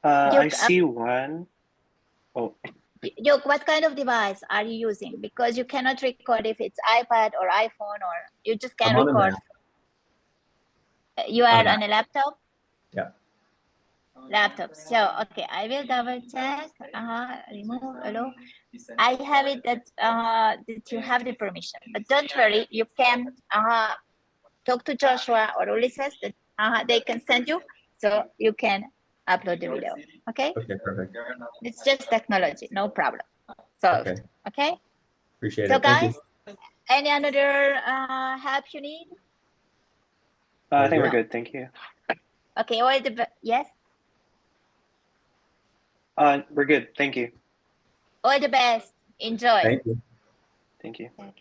I see one. Oh, What kind of device are you using? Because you cannot record if it's iPad or iPhone, or you just can I'm on a record. Mac. You are on a laptop? Yeah. Laptop. So, okay, I will double check. Remove, allow. I have it that you have the permission, but don't worry, you can talk to Joshua or Ulysses that they can send you, so you can upload the video. Okay? Okay, perfect. It's just technology, no problem. So, okay? Appreciate So it. Thank guys, you. any other help you need? I think we're good. Thank you. Okay, yes? We're good. Thank you. All the best. Enjoy. Thank you. Thank you. Okay.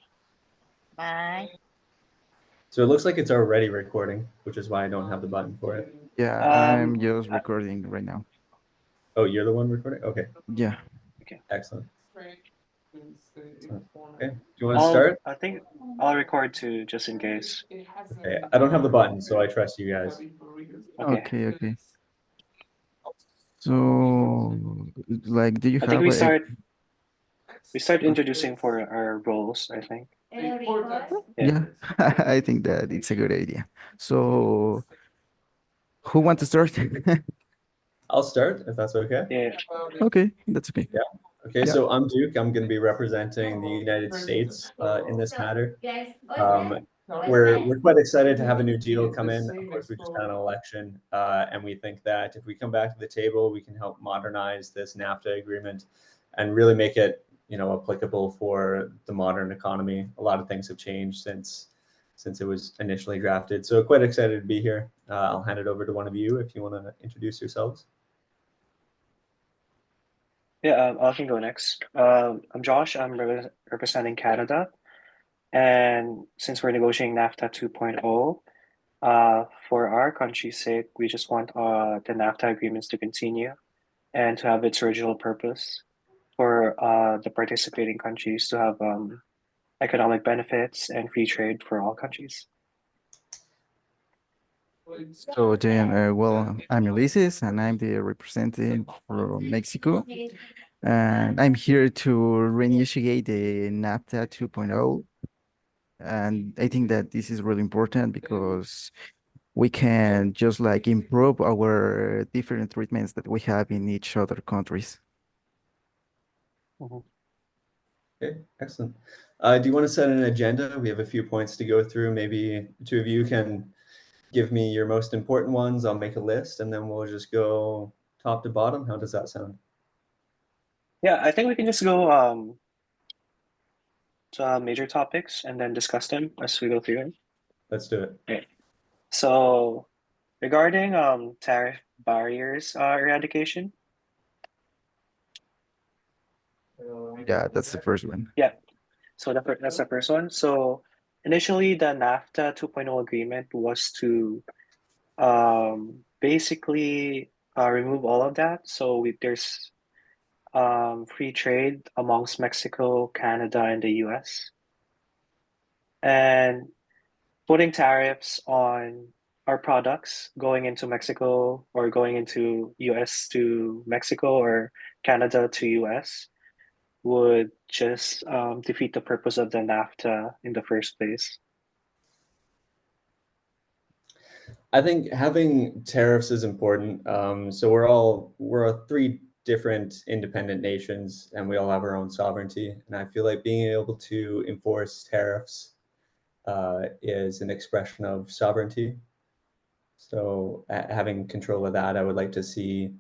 Bye. So it looks like it's already recording, which is why I don't have the button for it. Yeah, I'm just recording right now. Oh, you're the one recording? Okay. Yeah. Okay. Excellent. Okay. Do you want to start? I think I'll record too, just in case. Okay. I don't have the button, so I trust you guys. Okay. So, like, do you I have think we start introducing for our roles, I think. Yeah, I think that it's a good idea. So, who wants to start? I'll start if that's okay. Yeah. Okay, that's okay. Yeah. Okay, so I'm Duke. I'm going to be representing the United States in this matter. We're quite excited to have a new deal come in. Of course, we just had an election, and we think that if we come back to the table, we can help modernize this NAFTA agreement and really make it, applicable for the modern economy. A lot of things have changed since it was initially drafted. So quite excited to be here. I'll hand it over to one of you if you want to introduce yourselves. Yeah, I can go next. I'm Josh. I'm representing Canada. And since we're negotiating NAFTA 2.0, for our country's sake, we just want the NAFTA agreements to continue and to have its original purpose for the participating countries to have economic benefits and free trade for all countries. So then, well, I'm Ulysses, and I'm the representative from Mexico, and I'm here to reinitiate the NAFTA 2.0. And I think that this is really important because we can just like improve our different treatments that we have in each other countries. Okay, excellent. Do you want to set an agenda? We have a few points to go through. Maybe two of you can give me your most important ones. I'll make a list, and then we'll just go top to bottom. How does that sound? Yeah, I think we can just go to major topics and then discuss them as we go through them. Let's do it. Okay. So regarding tariff barriers eradication. Yeah, that's the first one. Yeah, so that's the first one. So initially, the NAFTA 2.0 agreement was to basically remove all of that. So there's free trade amongst Mexico, Canada, and the US. And putting tariffs on our products going into Mexico or going into US to Mexico or Canada to US would just defeat the purpose of the NAFTA in the first place. I think having tariffs is important. So we're three different independent nations, and we all have our own sovereignty. And I feel like being able to enforce tariffs is an expression of sovereignty. So having control of that, I would like to see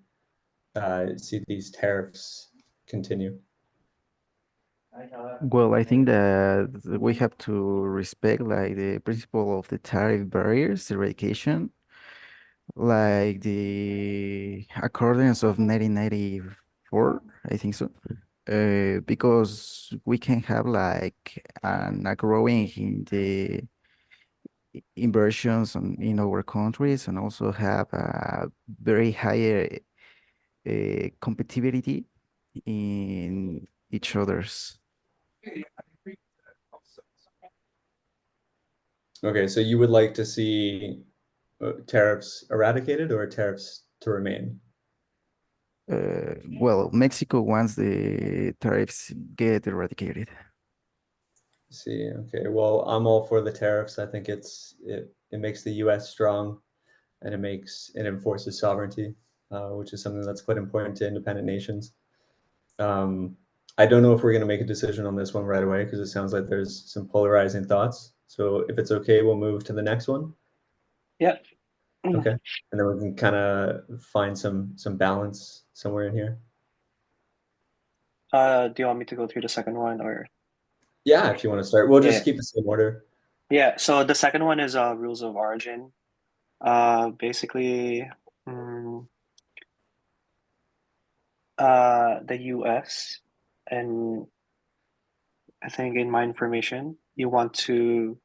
these tariffs continue. Well, I think that we have to respect like the principle of the tariff barriers eradication, like the accordance of 1994, I think so. Because we can have like a growing in the inversions in our countries and also have a very higher compatibility in each other's. Okay, so you would like to see tariffs eradicated or tariffs to remain? well, Mexico wants the tariffs get eradicated. See, okay. Well, I'm all for the tariffs. I think it makes the U.S. strong, and it enforces sovereignty, which is something that's quite important to independent nations. I don't know if we're going to make a decision on this one right away because it sounds like there's some polarizing thoughts. So if it's okay, we'll move to the next one. Yeah. Okay, and then we can kind of find some balance somewhere in here. Do you want me to go through the second one or? Yeah, if you want to start, we'll just Yeah. keep the same order. Yeah. So the second one is rules of origin. Basically, mm, the US, and I think in my information, you want to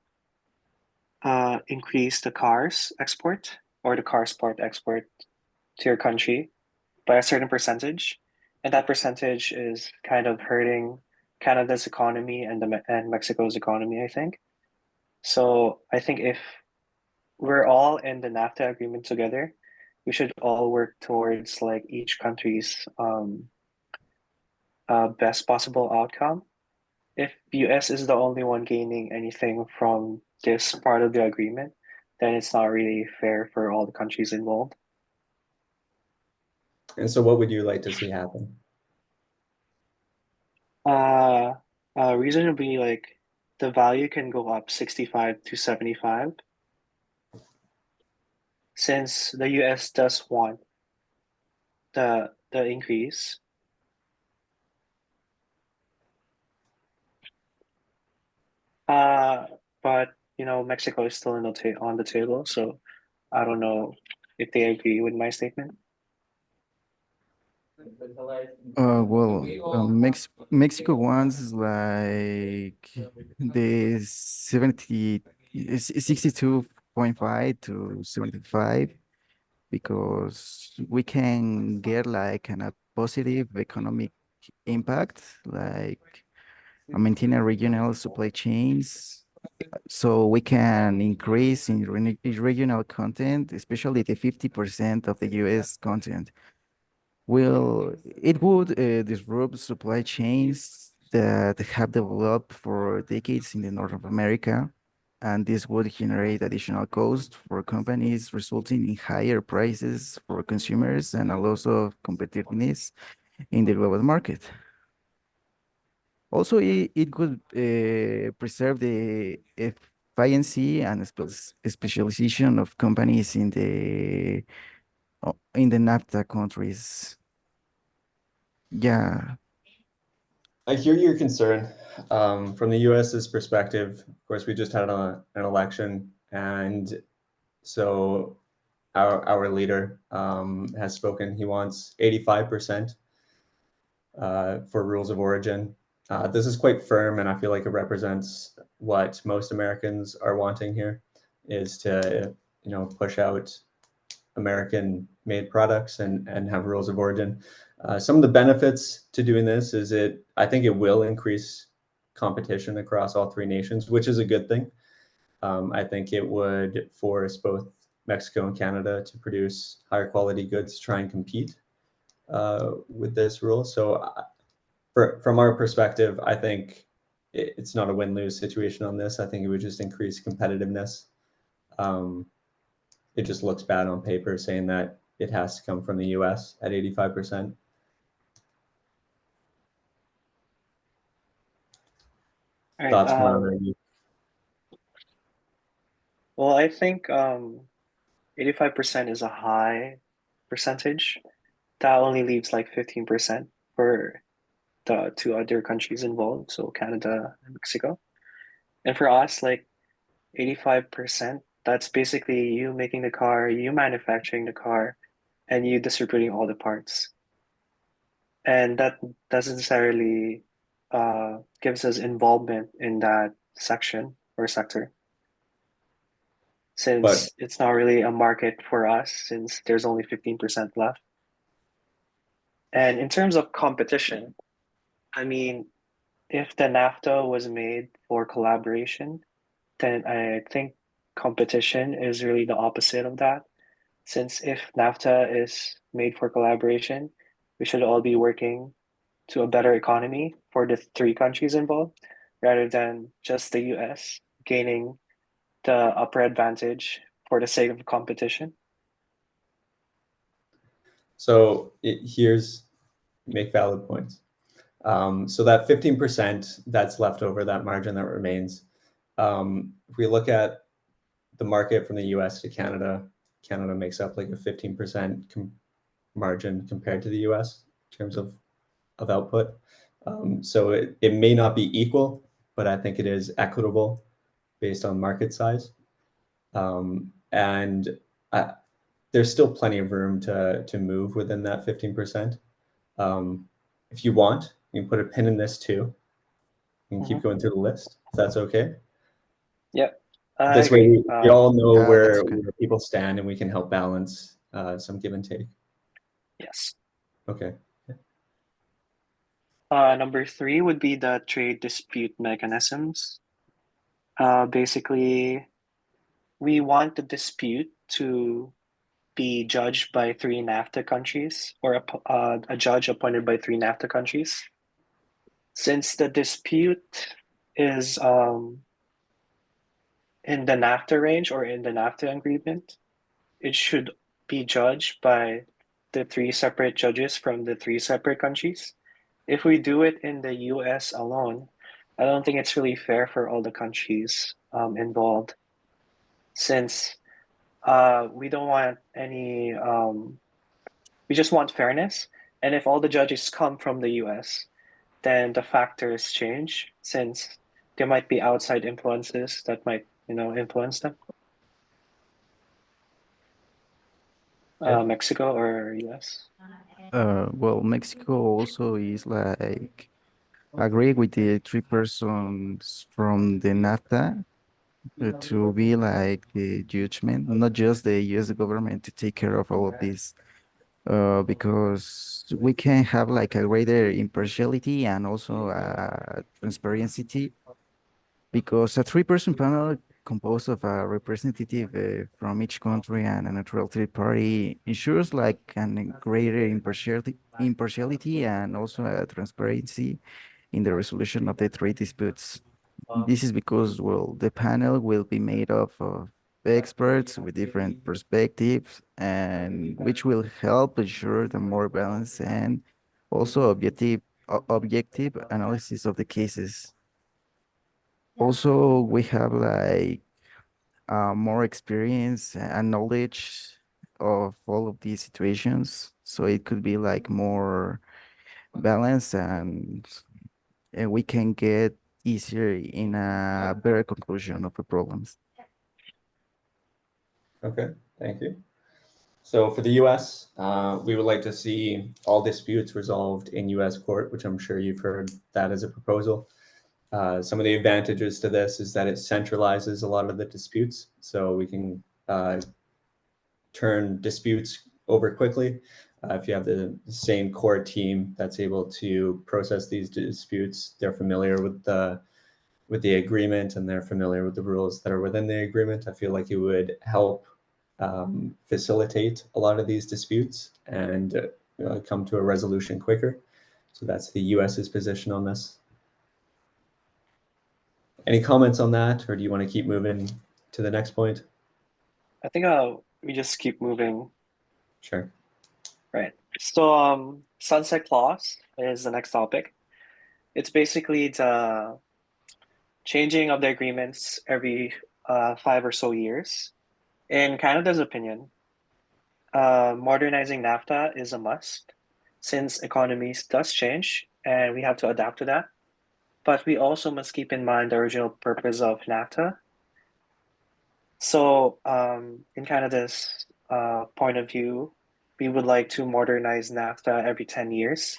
increase the cars export or the car sport export to your country by a certain percentage, and that percentage is kind of hurting Canada's economy and and Mexico's economy, I think. So I think if we're all in the NAFTA agreement together, we should all work towards like each country's best possible outcome. If US is the only one gaining anything from this part of the agreement, then it's not really fair for all the countries involved. And so, what would you like to see happen? Uh, Reasonably, like the value can go up 65 to 75 since the US does want the increase. Uh, but Mexico is still on the table, so I don't know if they agree with my statement. Well, Mexico wants like the 62.5 to 75 because we can get like a positive economic impact, like maintaining regional supply chains, so we can increase in regional content, especially the 50% of the US content. Well, it would disrupt supply chains that have developed for decades in the North of America, and this would generate additional costs for companies, resulting in higher prices for consumers and a loss of competitiveness in the global market. Also, it could preserve the efficiency and specialization of companies in the NAFTA countries. Yeah. I hear your concern. From the US's perspective, of course, we just had an election, and so our leader has spoken. He wants 85% for rules of origin. This is quite firm, and I feel like it represents what most Americans are wanting here, is to push out American-made products and have rules of origin. Some of the benefits to doing this is I think it will increase competition across all three nations, which is a good thing. I think it would force both Mexico and Canada to produce higher quality goods to try and compete with this rule. So from our perspective, I think it's not a win-lose situation on this. I think it would just increase competitiveness. It just looks bad on paper saying that it has to come from the US at 85%. All right. Thoughts from around you? Well, I think 85% is a high percentage. That only leaves like 15% for the two other countries involved, so Canada and Mexico. And for us, like 85%, that's basically you making the car, you manufacturing the car, and you distributing all the parts. And that doesn't necessarily gives us involvement in that section or sector, But since it's not really a market for us, since there's only 15% left. And in terms of competition, I mean, if the NAFTA was made for collaboration, then I think competition is really the opposite of that. Since if NAFTA is made for collaboration, we should all be working to a better economy for the three countries involved, rather than just the US gaining the upper advantage for the sake of competition. So here's make valid points. So that 15% that's left over, that margin that remains, if we look at the market from the US to Canada, Canada makes up like a 15% margin compared to the US in terms of output. So it may not be equal, but I think it is equitable based on market size. And there's still plenty of room to move within that 15%. If you want, you can put a pin in this too. You can keep going through the list, if that's okay. Yep, I This way, agree. we all know That's okay. where people stand, and we can help balance some give and take. Yes. Okay. Number three would be the trade dispute mechanisms. Basically, we want the dispute to be judged by three NAFTA countries, or a judge appointed by three NAFTA countries. Since the dispute is in the NAFTA range or in the NAFTA agreement, it should be judged by the three separate judges from the three separate countries. If we do it in the US alone, I don't think it's really fair for all the countries involved, since we don't want any, we just want fairness. And if all the judges come from the US, then the factors change, since there might be outside influences that might, influence them. Okay. Mexico or US? Well, Mexico also is like agree with the three persons from the NAFTA to be like the judgment, not just the US government to take care of all of this. Because we can have like a greater impartiality and also transparency, because a three-person panel composed of a representative from each country and a neutral third party ensures like an greater impartiality and also a transparency in the resolution of the trade disputes. This is because, well, the panel will be made up of experts with different perspectives, and which will help ensure the more balanced and also objective analysis of the cases. Also, we have like more experience and knowledge of all of these situations, so it could be like more balanced, and we can get easier in a better conclusion of the problems. Okay. Thank you. So for the US, we would like to see all disputes resolved in US court, which I'm sure you've heard that as a proposal. Some of the advantages to this is that it centralizes a lot of the disputes, so we can turn disputes over quickly. If you have the same core team that's able to process these disputes, they're familiar with the agreement and they're familiar with the rules that are within the agreement. I feel like it would help facilitate a lot of these disputes and come to a resolution quicker. So that's the US's position on this. Any comments on that, or do you want to keep moving to the next point? I think we just keep moving. Sure. Right. So sunset clause is the next topic. It's basically the changing of the agreements every 5 or so years. In Canada's opinion, modernizing NAFTA is a must, since economies does change and we have to adapt to that. But we also must keep in mind the original purpose of NAFTA. So in Canada's point of view, we would like to modernize NAFTA every 10 years.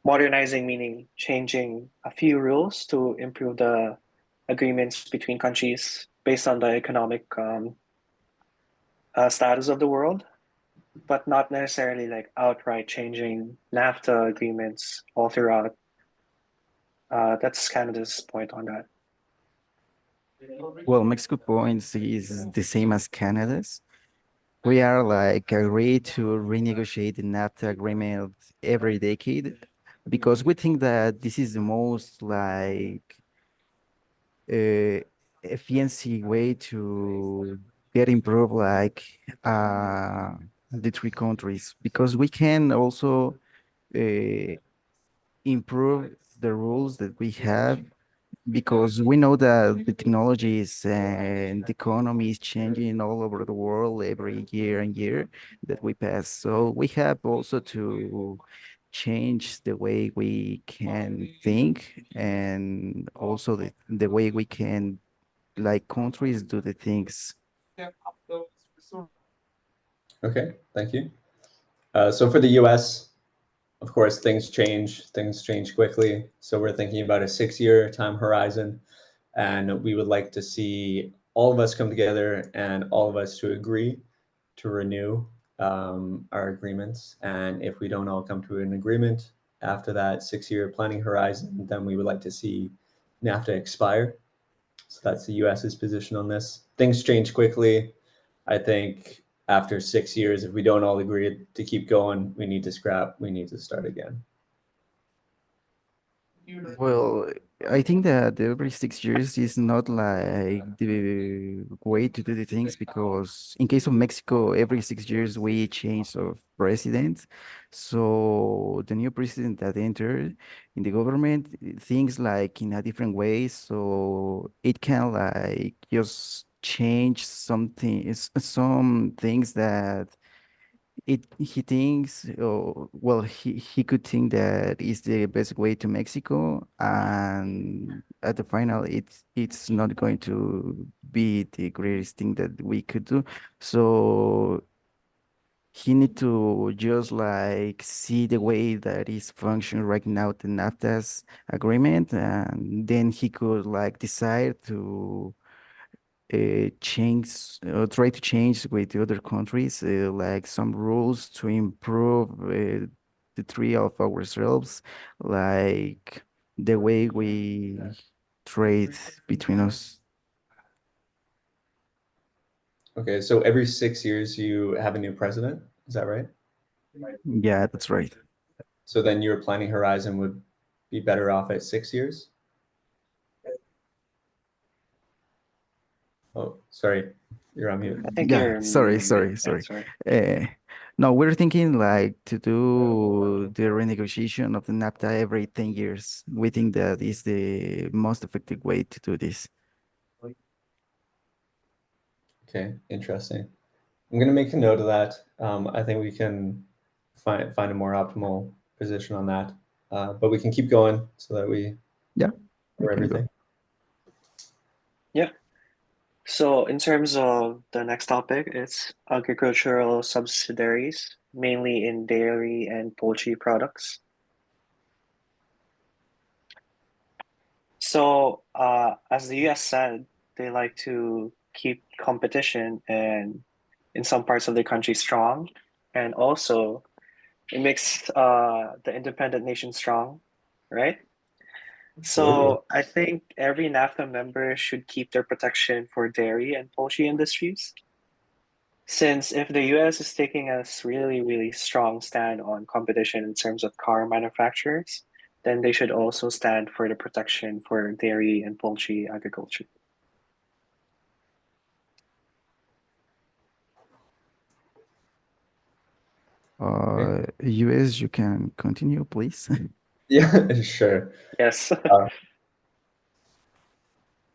Modernizing meaning changing a few rules to improve the agreements between countries based on the economic status of the world, but not necessarily like outright changing NAFTA agreements all throughout. That's Canada's point on that. Well, Mexico points is the same as Canada's. we are like agreed to renegotiate the NAFTA agreement every decade because we think that this is the most like uh, efficiency way to get improved like the three countries because we can also uh, improve the rules that we have because we know that the technologies and the economy is changing all over the world every year and year that we pass. So we have also to change the way we can think and also the way we can like countries do the things. Okay, thank you. So for the US, of course, things change quickly. So we're thinking about a 6-year time horizon, and we would like to see all of us come together and all of us to agree to renew our agreements. And if we don't all come to an agreement after that 6-year planning horizon, then we would like to see NAFTA expire. So that's the US's position on this. Things change quickly. I think after 6 years, if we don't all agree to keep going, we need to scrap, we need to start again. Well, I think that every 6 years is not like the way to do the things because in case of Mexico, every 6 years we change of president. So the new president that entered in the government thinks like in a different way. So it can like just change something, some things that it he thinks well he could think that is the best way to Mexico and at the final it's not going to be the greatest thing that we could do so he need to just like see the way that is functioning right now the NAFTA's agreement and then he could like decide to change try to change with the other countries like some rules to improve the three of ourselves like the way we trade between us. Okay, so every 6 years you have a new president, is that right? Yeah, that's right. So then your planning horizon would be better off at 6 years? Oh, sorry, you're on mute. I think Yeah, you're sorry, muted. sorry, Yeah, sorry. sorry. uh, no, we're thinking like to do the renegotiation of the NAFTA every 10 years. We think that is the most effective way to do this. Okay, interesting. I'm gonna make a note of that. I think we can find a more optimal position on that, but we can keep going so that we Yeah, we cover can go. everything. Yeah. So in terms of the next topic, it's agricultural subsidiaries, mainly in dairy and poultry products. So, as the US said, they like to keep competition and in some parts of the country strong, and also it makes the independent nation strong, right? Absolutely. So I think every NAFTA member should keep their protection for dairy and poultry industries. Since if the US is taking a really, really strong stand on competition in terms of car manufacturers, then they should also stand for the protection for dairy and poultry agriculture. Okay. US, you can continue, please. Yeah, sure. Yes. Uh,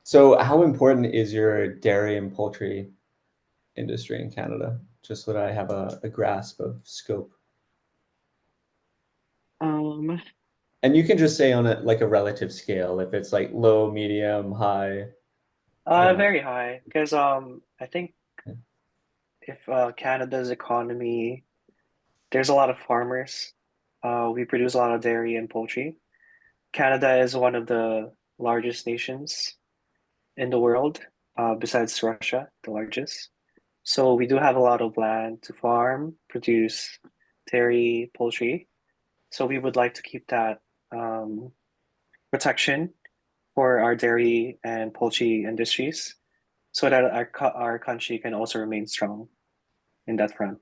so how important is your dairy and poultry industry in Canada? Just so that I have a grasp of scope. Um, And you can just say on a relative scale, if it's like low, medium, high, don't mind. Very high because I think if Canada's economy, there's a lot of farmers. We produce a lot of dairy and poultry. Canada is one of the largest nations in the world, besides Russia, the largest. So we do have a lot of land to farm, produce dairy, poultry. So we would like to keep that um, protection for our dairy and poultry industries so that our country can also remain strong. in that front.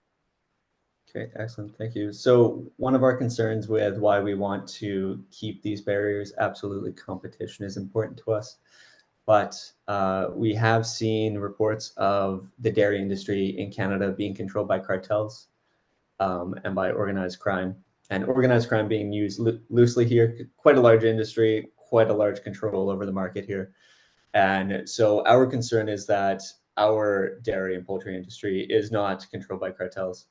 Okay, excellent. Thank you. So one of our concerns with why we want to keep these barriers, absolutely competition is important to us. But we have seen reports of the dairy industry in Canada being controlled by cartels and by organized crime. And organized crime being used loosely here, quite a large industry, quite a large control over the market here. And so our concern is that our dairy and poultry industry is not controlled by cartels.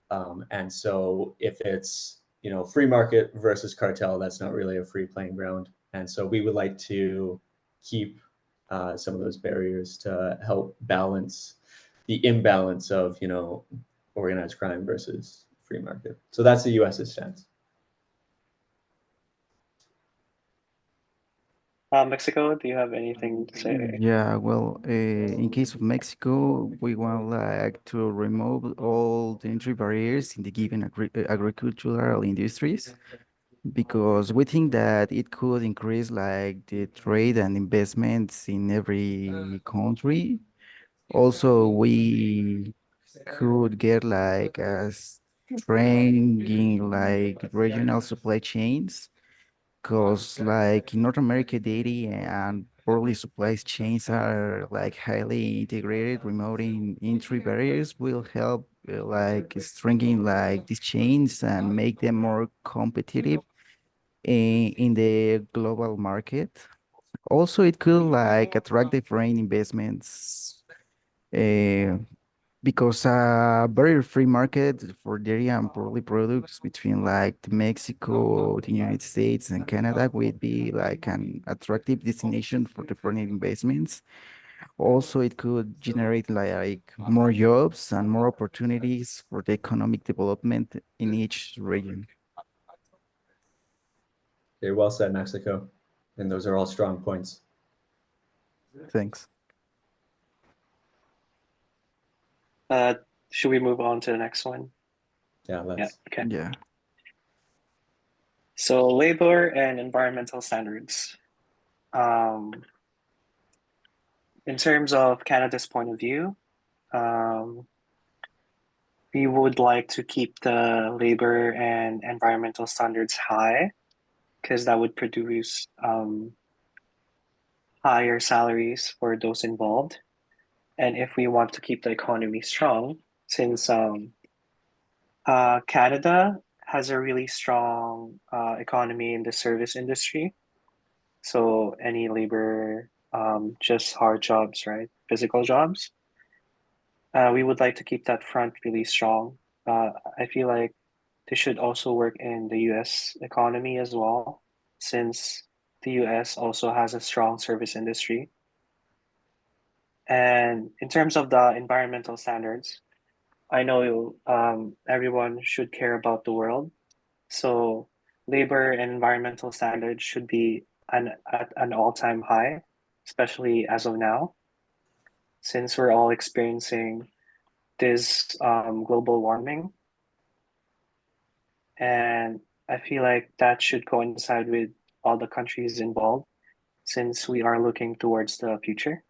And so if it's, free market versus cartel, that's not really a free playing ground. And so we would like to keep some of those barriers to help balance the imbalance of, organized crime versus free market. So that's the US's stance. Mexico, do you have anything to say? Yeah, well, in case of Mexico, we want like to remove all the entry barriers in the given agricultural industries because we think that it could increase like the trade and investments in every country. Also, we could get like a strengthening like regional supply chains because like in North America, dairy and broadly supply chains are like highly integrated. Removing entry barriers will help like stringing like these chains and make them more competitive in the global market. Also, it could like attract the foreign investments uh, because a very free market for dairy and poultry products between like Mexico, the United States, and Canada would be like an attractive destination for the foreign investments. Also, it could generate like more jobs and more opportunities for the economic development in each region. Okay, well said, Mexico. And those are all strong points. Thanks. Uh, should we move on to the next one? Yeah, let's. Yeah, okay. Yeah. So labor and environmental standards. In terms of Canada's point of view, um, we would like to keep the labor and environmental standards high because that would produce higher salaries for those involved. And if we want to keep the economy strong, since Canada has a really strong economy in the service industry, so any labor, just hard jobs, right? Physical jobs. We would like to keep that front really strong. I feel like they should also work in the US economy as well, since the US also has a strong service industry. And in terms of the environmental standards, I know everyone should care about the world. So labor and environmental standards should be at an all-time high, especially as of now, since we're all experiencing this global warming. And I feel like that should coincide with all the countries involved, since we are looking towards the future.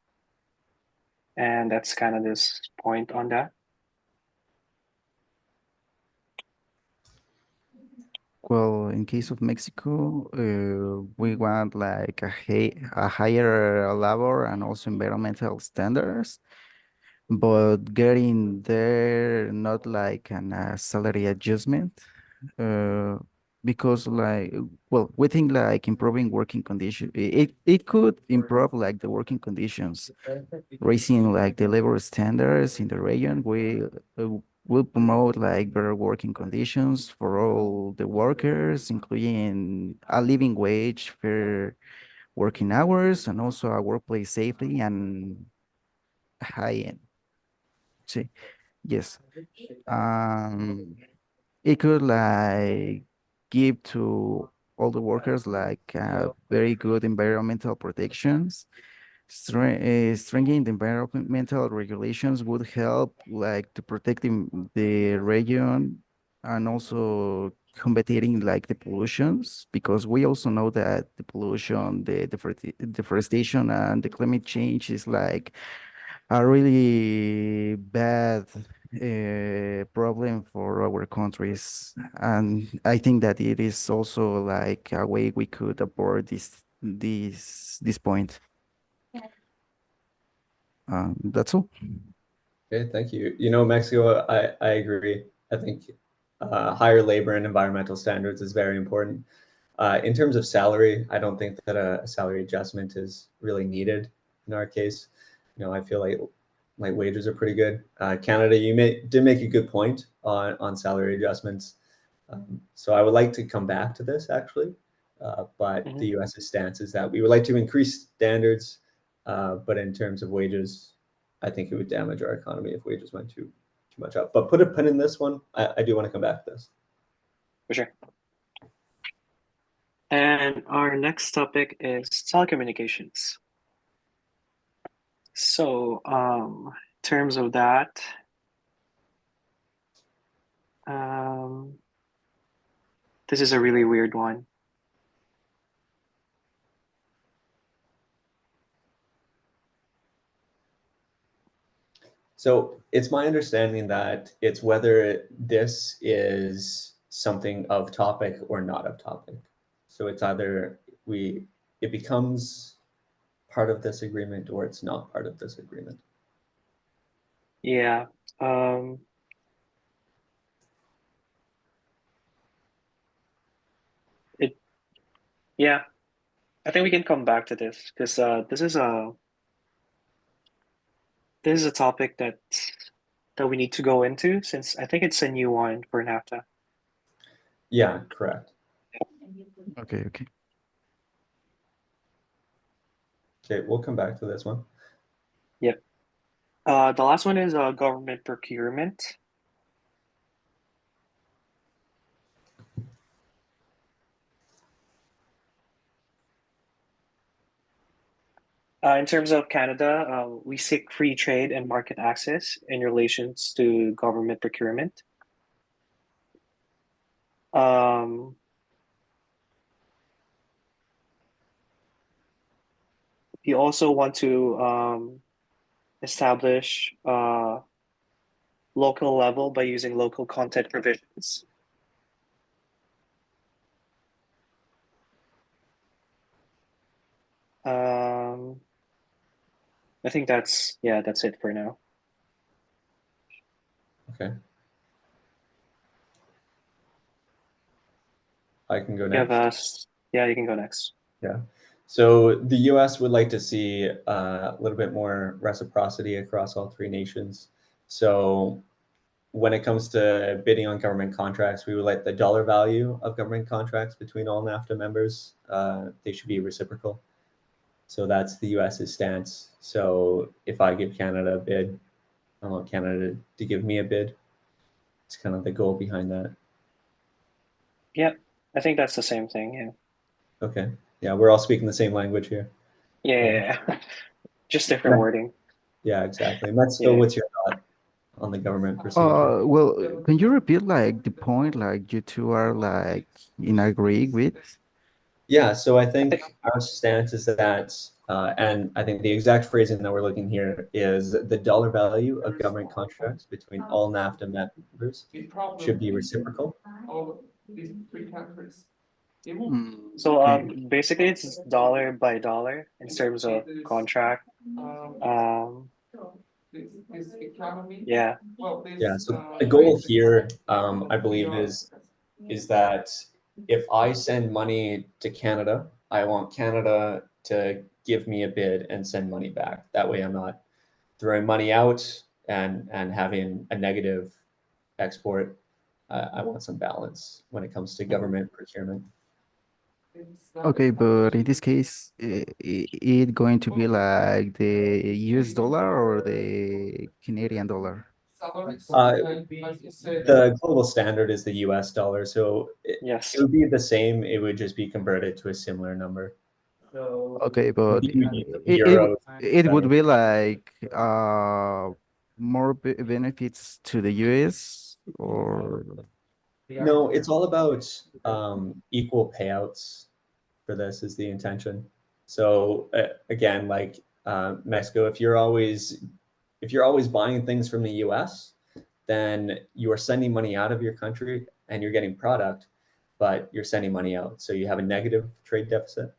And that's kind of this point on that. Well, in case of Mexico, we want like a higher labor and also environmental standards, but getting there not like an salary adjustment, uh, because like well, we think like improving working condition, it could improve like the working conditions, raising like the labor standards in the region. We will promote like better working conditions for all the workers, including a living wage, fair working hours, and also a workplace safety and high end. See, yes. Um, it could like give to all the workers like very good environmental protections. Strengthening the environmental regulations would help like to protect the region and also combating like the pollutions because we also know that the pollution, the deforestation and the climate change is like a really bad problem for our countries, and I think that it is also like a way we could avoid this point. That's all. Okay, thank you. You know, Mexico, I agree. I think higher labor and environmental standards is very important. In terms of salary, I don't think that a salary adjustment is really needed in our case. You know, I feel like wages are pretty good. Canada, did make a good point on salary adjustments. So I would like to come back to this actually, but Mhm. the US's stance is that we would like to increase standards, but in terms of wages, I think it would damage our economy if wages went too much up. But put a pin in this one. I do want to come back to this. For sure. And our next topic is telecommunications. So, in terms of that, um, this is a really weird one. So it's my understanding that it's whether this is something of topic or not of topic. So it's either it becomes part of this agreement or it's not part of this agreement. Yeah. Um, it, yeah, I think we can come back to this because this is a topic that we need to go into since I think it's a new one for NAFTA. Yeah, correct. Okay, okay. Okay, we'll come back to this one. Yep. The last one is government procurement. In terms of Canada, we seek free trade and market access in relations to government procurement. Um, we also want to establish local level by using local content provisions. Um, I think that's it for now. Okay. I can go You have next. yeah, you can go next. Yeah. So the US would like to see a little bit more reciprocity across all three nations. So when it comes to bidding on government contracts, we would like the dollar value of government contracts between all NAFTA members. They should be reciprocal. So that's the US's stance. So if I give Canada a bid, I want Canada to give me a bid. It's kind of the goal behind that. Yeah, I think that's the same thing. Yeah. Okay. Yeah, we're all speaking the same language here. Yeah. Just different wording. Yeah, exactly. Mexico, Yeah. what's your thought on the government procedure? Well, can you repeat like the point like you two are like in agree with? Yeah, so I I think think our stance is that, and I think the exact phrasing that we're looking here is the dollar value of government contracts between all NAFTA members should be reciprocal. so. Okay. Basically, it's dollar by dollar in terms of contract. Um, yeah. Yeah, so the goal here, I believe, is that if I send money to Canada, I want Canada to give me a bid and send money back. That way, I'm not throwing money out and having a negative export. I want some balance when it comes to Mhm. government procurement. Okay, but in this case, it going to be like the US dollar or the Canadian dollar? Uh, the global standard is the US dollar, so it Yes. would be the same. It would just be converted to a similar number. Okay, but Maybe we use it euros. it would be like more benefits to the US or No, it's all about equal payouts for this is the intention. So again, like Mexico, if you're always buying things from the US, then you are sending money out of your country and you're getting product, but you're sending money out. So you have a negative trade deficit.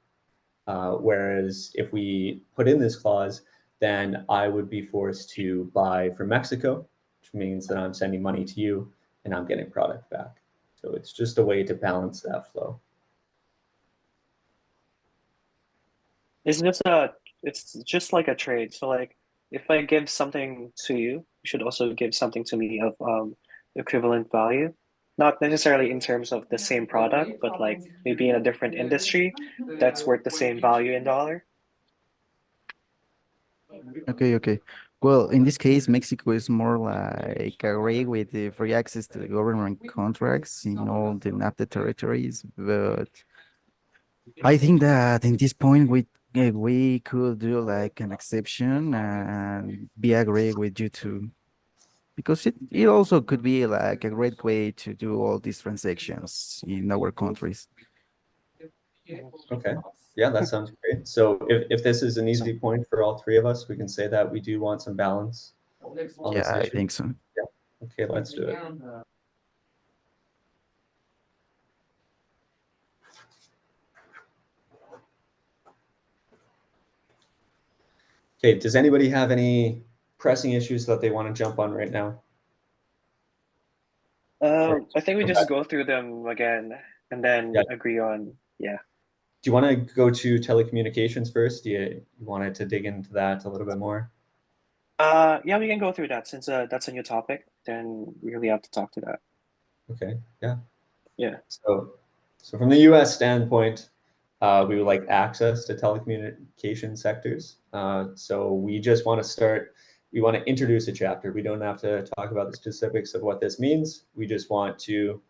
Whereas if we put in this clause, then I would be forced to buy from Mexico, which means that I'm sending money to you and I'm getting product back. So it's just a way to balance that flow. It's just like a trade. So like if I give something to you, you should also give something to me of equivalent value. Not necessarily in terms of the same product, but like maybe in a different industry that's worth the same value in dollar. Okay, okay. Well, in this case, Mexico is more like agree with the free access to the government contracts in all the NAFTA territories, but I think that in this point we could do like an exception and be agree with you too, because it also could be like a great way to do all these transactions in our countries. Okay. Yeah, that sounds great. So if this is an So easy point for all three of us, we can say that we do want some balance on this Yeah, I issue. think so. Yeah. Okay, let's do it. Okay, does anybody have any pressing issues that they want to jump on right now? Or I think we come back? just go through them again and then Yeah. agree on, yeah. Do you want to go to telecommunications first? Do you wanted to dig into that a little bit more? Yeah, we can go through that since that's a new topic, then we really have to talk to that. Okay, yeah. Yeah. So from the US standpoint, we would like access to telecommunication sectors. So we just want to start, we want to introduce a chapter. We don't have to talk about the specifics of what this means. We just want to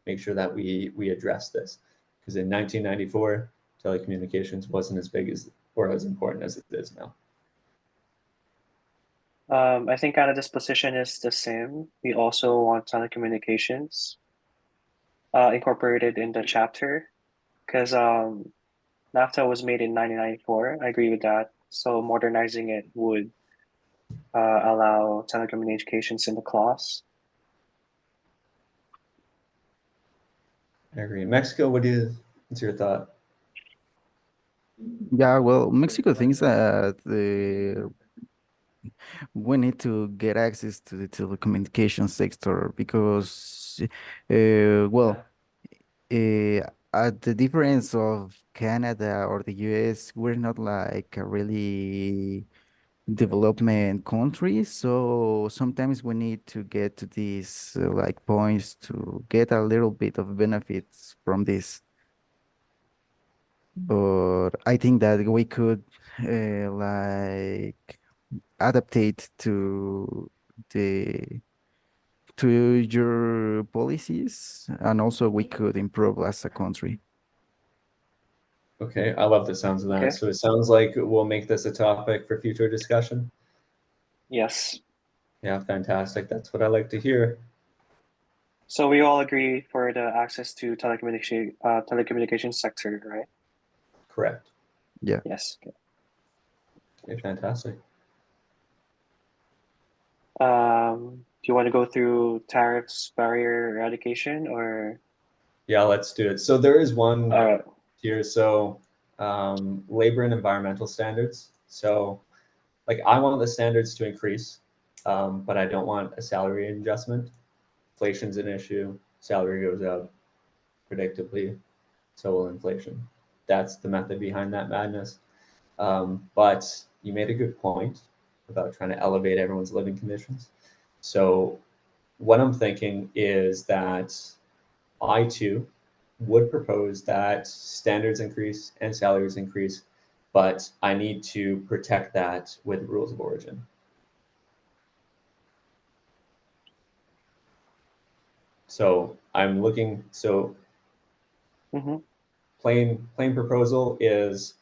make sure that we address this. Because in 1994, telecommunications wasn't as big as or as important as it is now. I think Canada's position is the same. We also want telecommunications incorporated in the chapter because NAFTA was made in 1994. I agree with that. So modernizing it would allow telecommunications in the clause. I agree. Mexico, what's your thought? Yeah, well, Mexico thinks that we need to get access to the telecommunication sector because, well, uh, at the difference of Canada or the US, we're not like a really development country. So sometimes we need to get to these like points to get a little bit of benefits from this. But I think that we could like adaptate the to your policies, and also we could improve as a country. Okay, I love the sounds of that. Okay. So it sounds like we'll make this a topic for future discussion. Yes. Yeah, fantastic. That's what I like to hear. So we all agree for the access to telecommunication sector, right? Correct. Yeah. Yes. Okay. Okay, fantastic. Do you want to go through tariffs, barrier eradication, or Yeah, let's do it. So there is one uh, here. So labor and environmental standards. So like I want the standards to increase, but I don't want a salary adjustment. Inflation's an issue. Salary goes up predictably, so will inflation. That's the method behind that madness. But you made a good point about trying to elevate everyone's living conditions. So what I'm thinking is that I too would propose that standards increase and salaries increase, but I need to protect that with rules of origin. So I'm looking, so mhm, plain proposal is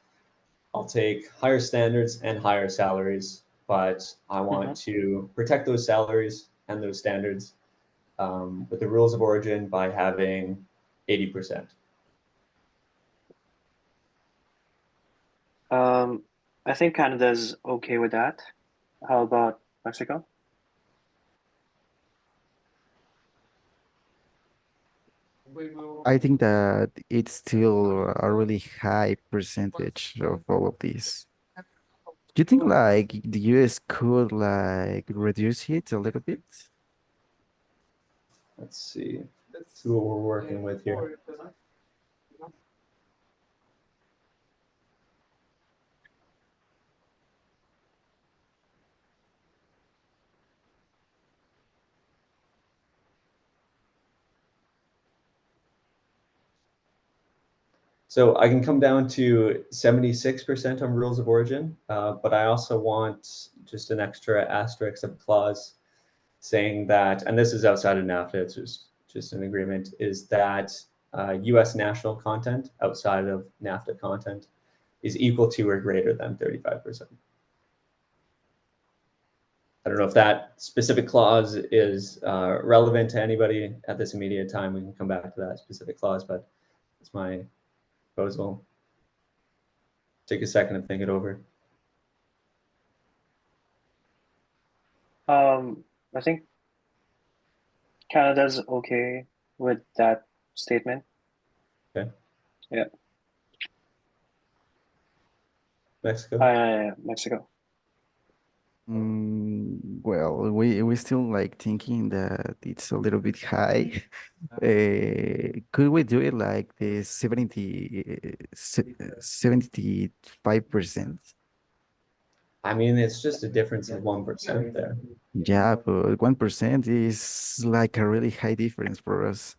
I'll take higher standards and higher salaries, but I want mhm. to protect those salaries and those standards with the rules of origin by having 80%. I think Canada's okay with that. How about Mexico? I think that it's still a really high percentage of all of this. Do you think like the US could like reduce it a little bit? Let's see. See what we're working with here. So I can come down to 76% on rules of origin, but I also want just an extra asterisk of clause saying that, and this is outside of NAFTA, it's just an agreement, is that US national content outside of NAFTA content is equal to or greater than 35%. I don't know if that specific clause is relevant to anybody at this immediate time. We can come back to that specific clause, but it's my proposal. Take a second and think it over. I think Canada's okay with that statement. Okay. Yeah. Mexico. Mexico. Well, we still like thinking that it's a little bit high. Could we do it like the 75%? I mean, it's just a difference of 1% there. Yeah, but 1% is like a really high difference for us.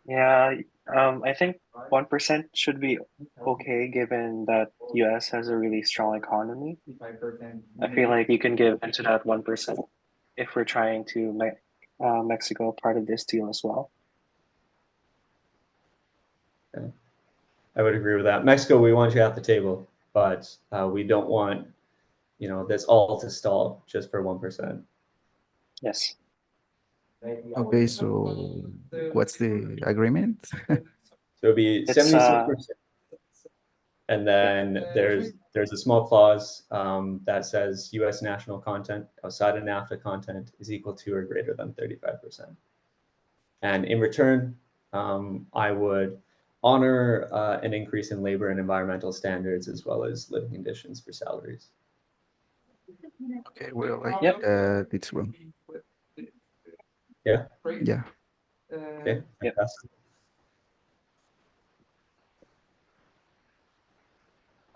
Yeah, I think 1% should be okay given that US has a really strong economy. I feel like you can give into that 1% if we're trying to make Mexico part of this deal as well. Okay. I would agree with that. Mexico, we want you at the table, but we don't want, this all to stall just for 1%. Yes. Okay, so what's the agreement? So it'd be It's 76%. And then there's a small clause that says U.S. national content outside of NAFTA content is equal to or greater than 35%. And in return, I would honor an increase in labor and environmental standards as well as living conditions for salaries. Okay, well, I Yep. it's wrong. Yeah. Yeah. Okay. Yep. Fantastic.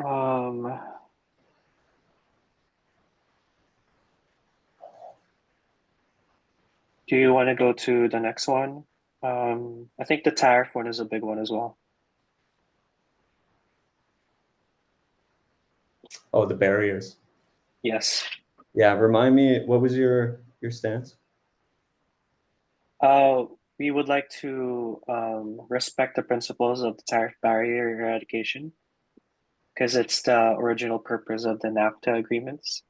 Um, do you want to go to the next one? I think the tariff one is a big one as well. Oh, the barriers. Yes. Yeah. Remind me, what was your stance? We would like to respect the principles of the tariff barrier eradication because it's the original purpose of the NAFTA agreements.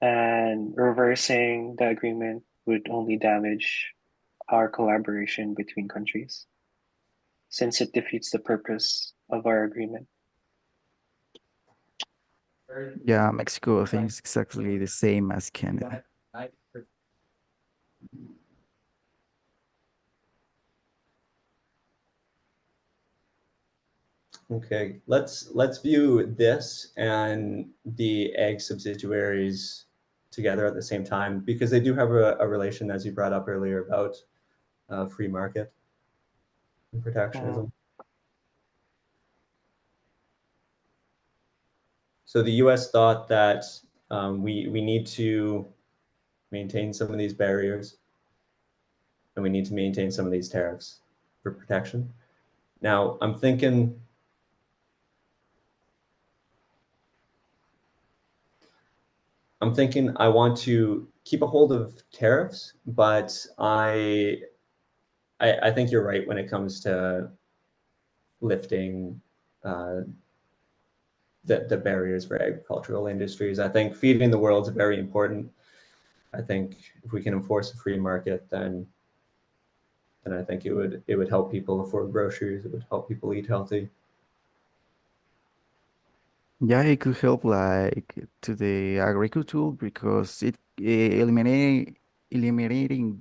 And reversing the agreement would only damage our collaboration between countries since it defeats the purpose of our agreement. Yeah, Mexico thinks exactly the same as Canada. Okay, let's view this and the egg subsidiaries together at the same time because they do have a relation, as you brought up earlier, about free market and protectionism. So the U.S. thought that we need to maintain some of these barriers and we need to maintain some of these tariffs for protection. Now, I'm thinking I want to keep a hold of tariffs, but I think you're right when it comes to lifting the barriers for agricultural industries. I think feeding the world is very important. I think if we can enforce a free market, then I think it would help people afford groceries. It would help people eat healthy. Yeah, it could help like to the agriculture because it eliminating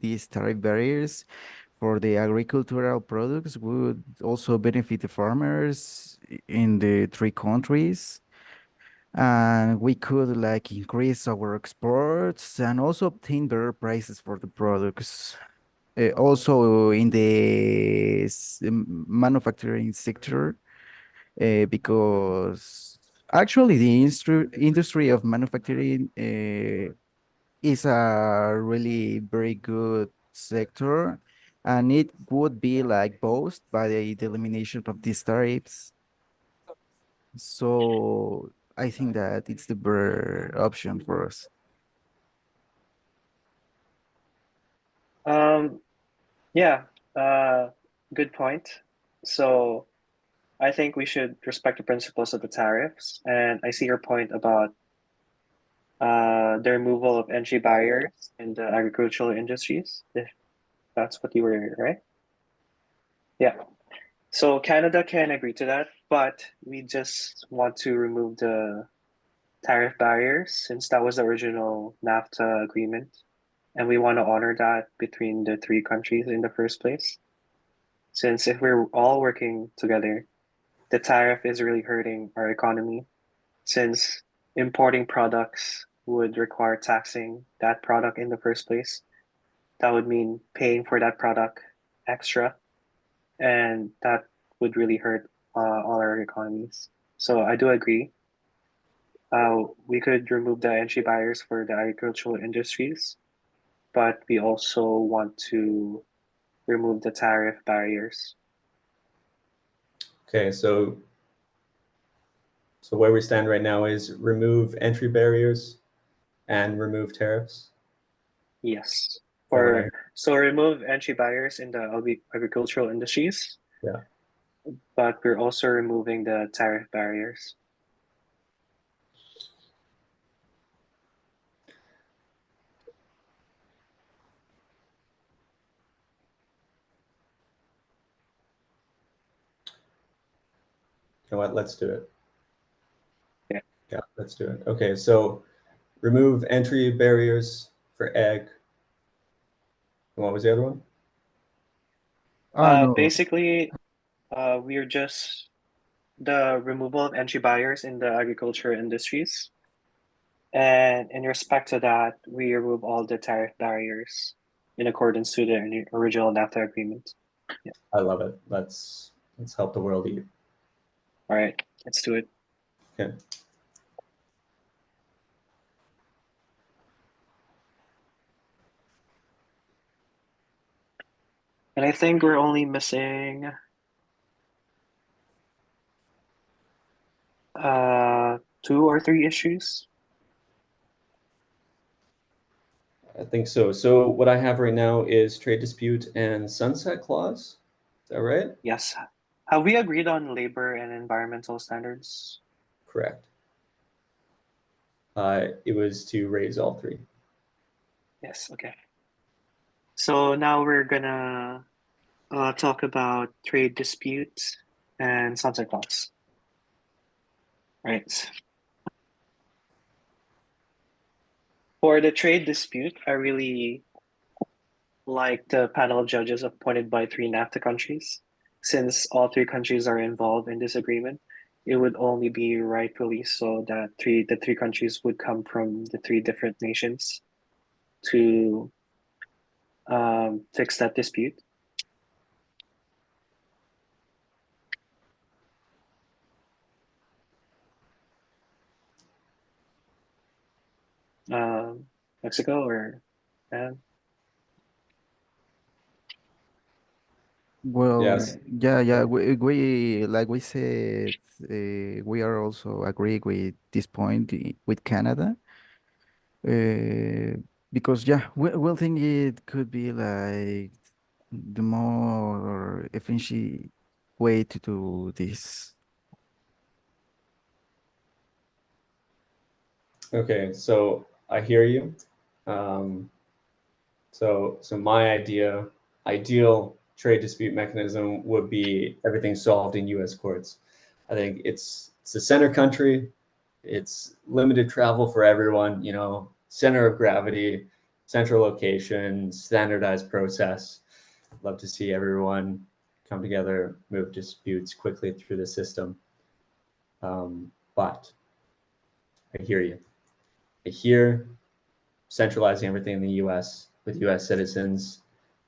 these tariff barriers for the agricultural products would also benefit the farmers in the three countries. And we could like increase our exports and also obtain better prices for the products. Also in the manufacturing sector, because actually the industry of manufacturing is a really very good sector, and it would be like boosted by the elimination of these tariffs. So I think that it's the better option for us. Um, yeah, good point. So I think we should respect the principles of the tariffs, and I see your point about the removal of entry barriers in the agricultural industries, if that's what you were, right? Yeah. So Canada can agree to that, but we just want to remove the tariff barriers since that was the original NAFTA agreement, and we want to honor that between the three countries in the first place. Since if we're all working together, the tariff is really hurting our economy, since importing products would require taxing that product in the first place. That would mean paying for that product extra, and that would really hurt all our economies. So I do agree. We could remove the entry barriers for the agricultural industries, but we also want to remove the tariff barriers. Okay, so where we stand right now is remove entry barriers and remove tariffs. Yes. Is that what I? So remove entry barriers in the agricultural industries, Yeah. but we're also removing the tariff barriers. You know what? Let's do it. Yeah. Yeah, let's do it. Okay, so remove entry barriers for egg. And what was the other one? No, Basically, we're just the removal of entry barriers in the agriculture industries. And in respect to that, we remove all the tariff barriers in accordance to the original NAFTA agreement. Yeah. I love it. Let's help the world eat. All right, let's do it. Okay. And I think we're only missing two or three issues. I think so. So what I have right now is trade dispute and sunset clause. Is that right? Yes. Have we agreed on labor and environmental standards? Correct. It was to raise all three. Yes, okay. So now we're gonna talk about trade dispute and sunset clause. Right. For the trade dispute, I really like the panel of judges appointed by three NAFTA countries. Since all three countries are involved in this agreement, it would only be rightfully so that the three countries would come from the three different nations to fix that dispute. Mexico or well, Yes. yeah, we like we said, we are also agree with this point with Canada, uh, because yeah, we'll think it could be like the more efficient way to do this. Okay, so I hear you. Um, so my ideal trade dispute mechanism would be everything solved in U.S. courts. I think it's the center country. It's limited travel for everyone. You know, center of gravity, central location, standardized process. Love to see everyone come together, move disputes quickly through the system. But I hear you. I hear centralizing everything in the US with US citizens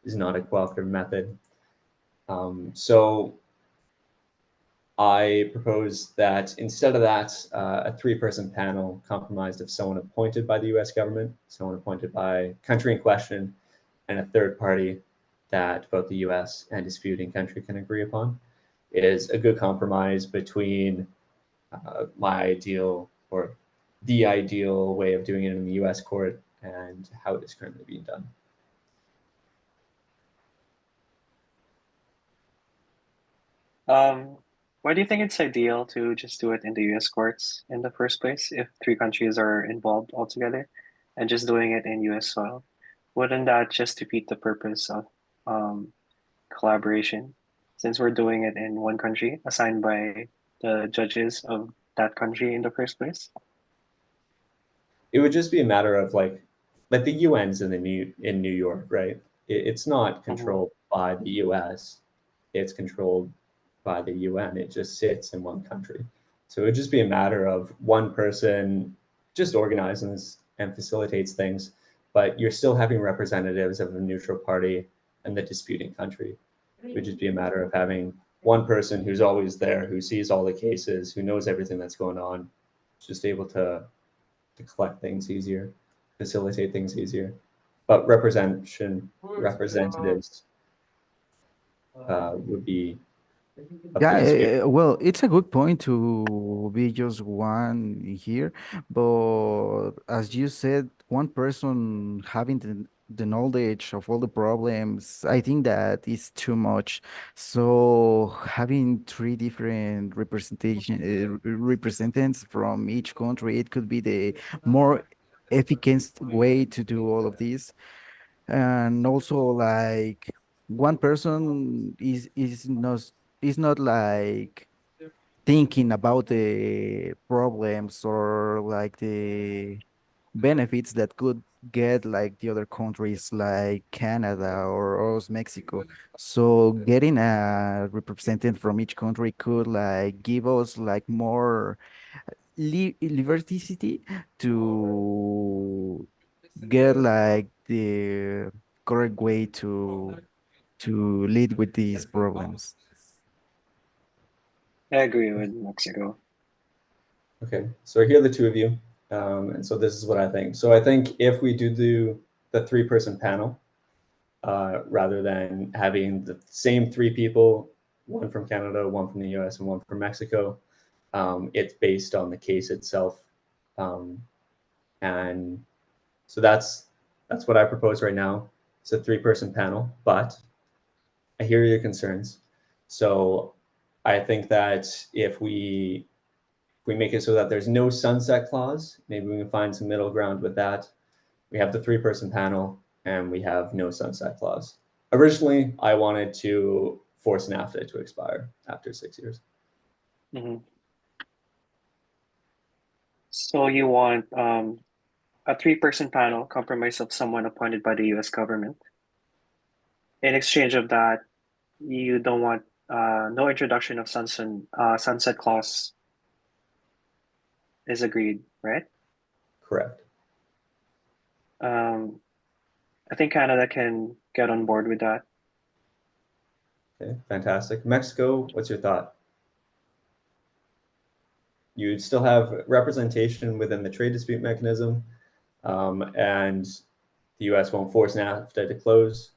is not a cooperative method. So I propose that instead of that, a three-person panel comprised of someone appointed by the US government, someone appointed by country in question, and a third party that both the US and disputing country can agree upon is a good compromise between my ideal or the ideal way of doing it in the US court and how it is currently being done. Why do you think it's ideal to just do it in the US courts in the first place if three countries are involved altogether and just doing it in US soil? Wouldn't that just defeat the purpose of um, collaboration since we're doing it in one country assigned by the judges of that country in the first place? It would just be a matter of like the UN's in New York, right? It's not Mhm. controlled by the US. It's controlled by the UN. It just sits in one country. So it would just be a matter of one person just organizing this and facilitates things, but you're still having representatives of a neutral party and the disputing country. It would just be a matter of having one person who's always there, who sees all the cases, who knows everything that's going on, just able to collect things easier, facilitate things easier. But representatives would be of the Yeah, dispute. well, it's a good point to be just one here, but as you said, one person having the knowledge of all the problems, I think that is too much. So having three different representatives from each country, it could be the more efficient way to do all of this. And also like one person is not like thinking about the problems or like the benefits that could get like the other countries like Canada or us Mexico. So getting a representative from each country could like give us like more liberty to get like the correct way to lead with these problems. I agree with Mexico. Okay, so I hear the two of you, and so this is what I think. So I think if we do the three-person panel, rather than having the same three people, one from Canada, one from the US, and one from Mexico, it's based on the case itself, and so that's what I propose right now. It's a three-person panel, but I hear your concerns. So I think that if we make it so that there's no sunset clause, maybe we can find some middle ground with that. We have the three-person panel and we have no sunset clause. Originally, I wanted to force NAFTA to expire after 6 years. Mhm. So you want a three-person panel comprised of someone appointed by the US government. In exchange of that, you don't want no introduction of sunset clause is agreed, right? Correct. Um, I think Canada can get on board with that. Okay, fantastic. Mexico, what's your thought? You'd still have representation within the trade dispute mechanism, and the US won't force NAFTA to close,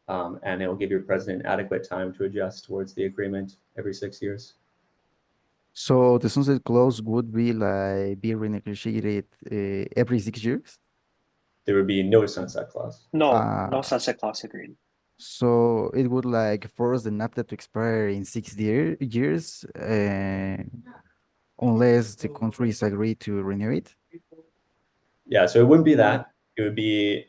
and it will give your president adequate time to adjust towards the agreement every 6 years. So the sunset clause would be like be renegotiated every 6 years. There would be no sunset clause. No Uh, sunset clause agreed. so it would like force the NAFTA to expire in 6 years, unless the countries agree to renew it. Yeah, so it wouldn't be Mm, that. It would be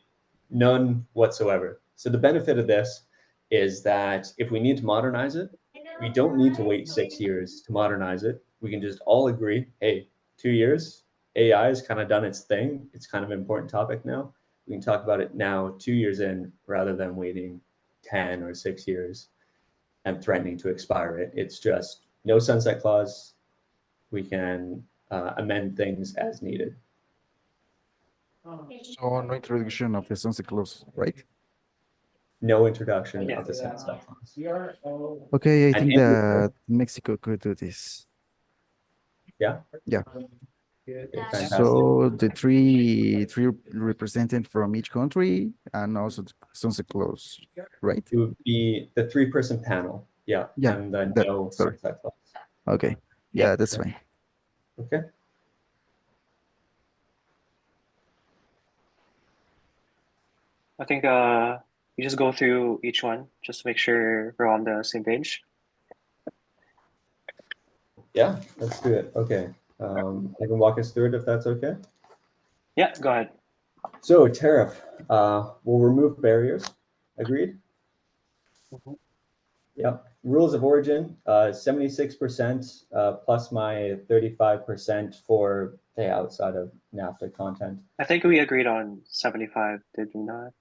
none whatsoever. So the benefit of this is that if we need to modernize it, we don't need to wait 6 years to modernize it. We can just all agree, hey, 2 years, AI has kind of done its thing. It's kind of an important topic now. We can talk about it now, 2 years in, rather than waiting 10 or 6 years and threatening to expire it. It's just no sunset clause. We can amend things as needed. So no introduction of the sunset clause, right? No introduction Yeah. of the sunset clause. Okay, I And think in that Mexico could do this. Yeah. Yeah. Okay, fantastic. So the three represented from each country and also the sunset clause, right? It would be the 3-person panel. Yeah. Yeah, And then that, no sorry. sunset clause. Okay. Yeah, that's fine. Okay. I think you just go through each one just to make sure we're on the same page. Yeah, let's do it. Okay. I can walk us through it if that's okay. Yeah, go ahead. So tariff, will remove barriers. Agreed? Mhm. Yep. Rules of origin, 76% plus my 35% for pay outside of NAFTA content. I think we agreed on 75, did we not?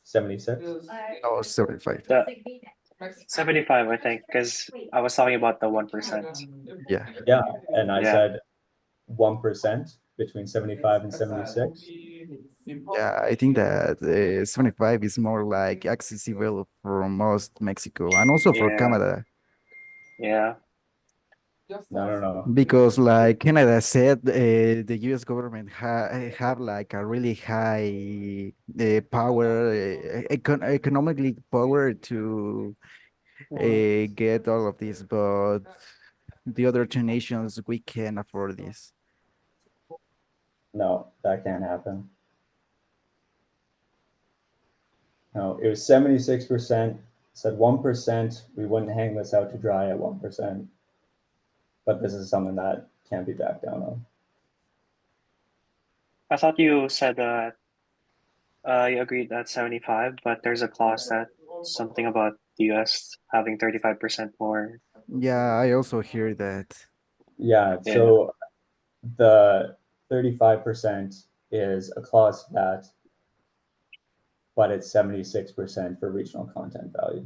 76. Oh, 75. The 75, I think, because I was talking about the 1%. Yeah. Yeah, and I Yeah. said 1% between 75 and 76. Yeah, I think that 75 is more like accessible for most Mexico and also for Yeah. Canada. Yeah. No. Because like Canada said, the US government have like a really high power, economically power to Mhm. get all of this, but the other two nations, we can afford this. No, that can't happen. No, it was 76%. Said 1%. We wouldn't hang this out to dry at 1%. But this is something that can't be backed down on. I thought you said that you agreed that 75, but there's a clause that something about the US having 35% more. Yeah, I also hear that. Yeah, Yeah. so the 35% is a clause that, but it's 76% for regional content value.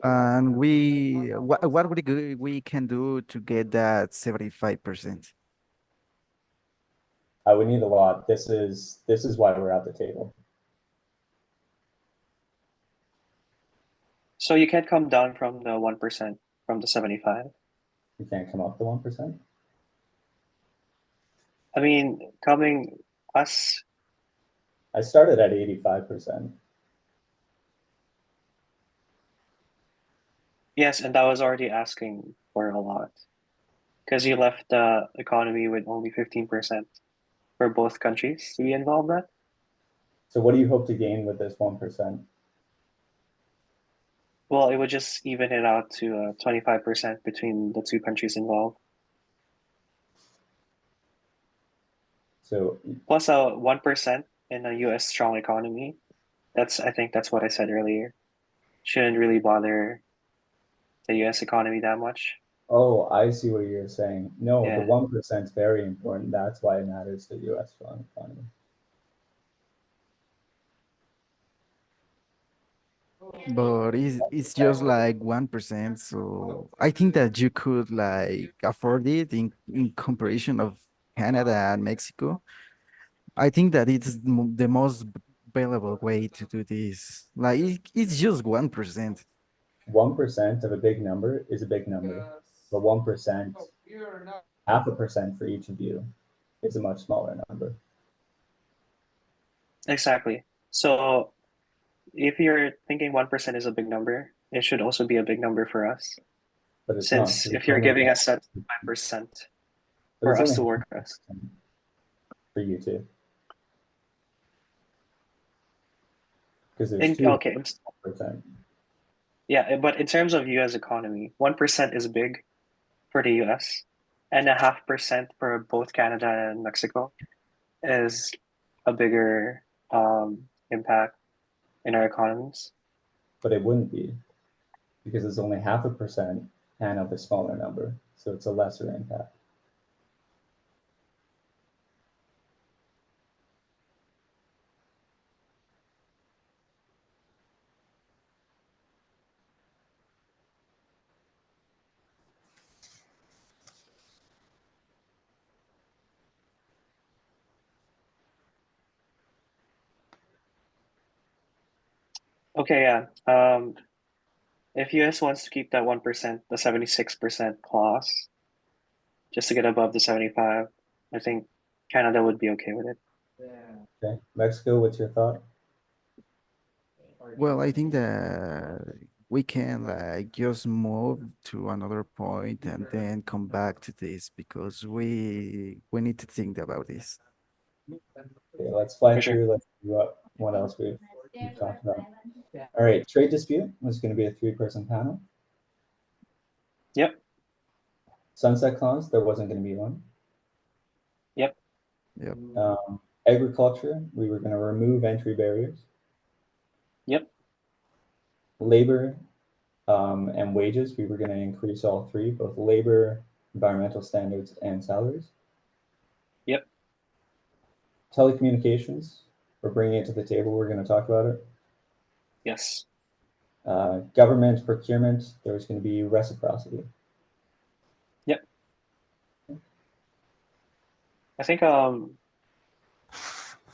And what we can do to get that 75%? I would need a lot. This is why we're at the table. So you can't come down from the 1% from the 75. We can't come up to 1%. I mean, coming us, I started at 85%. yes, and that was already asking for a lot because you left the economy with only 15% for both countries to be involved in. So what do you hope to gain with this 1%? Well, it would just even it out to 25% between the two countries involved. So Plus 1% in a US strong economy. I think that's what I said earlier. Shouldn't really bother the US economy that much. oh, I see what you're saying. No, the Yeah. 1% is very important. That's why it matters to the US strong economy. But it's just like 1%. So I think that you could like afford it in comparison of Canada and Mexico. I think that it's the most valuable way to do this. Like it's just 1%. 1% of a big number is a big number, but 1%, half a percent for each of you is a much smaller number. Exactly. So if you're thinking 1% is a big number, it should also be a big number for us. But it's not. Since 'Cause if it's you're only giving half- us 75% but for it's us only to half work a us. percent for you too. Because there's Okay, 2%. yeah, but in terms of US economy, 1% is big for the US, and 0.5% for both Canada and Mexico is a bigger impact in our economies. But it wouldn't be because it's only half a percent and of a smaller number. So it's a lesser impact. Okay, yeah. If US wants to keep that 1%, the 76% clause, just to get above the 75, I think Canada would be okay with it. Okay, Mexico, what's your thought? Well, I think that we can like just move to another point and then come back to this because we need to think about this. Okay, let's fly For sure. through. Let's see what else we've talked about. All right, trade dispute was going to be a three-person panel. Yep, Sunset clause, there wasn't going to be one. yep, Yep. Agriculture, we were going to remove entry barriers. yep, Labor and wages, we were going to increase all three, both labor, environmental standards, and salaries. yep, Telecommunications, we're bringing it to the table. We're going to talk about it. yes. Government procurement, there was going to be reciprocity. Yep. I think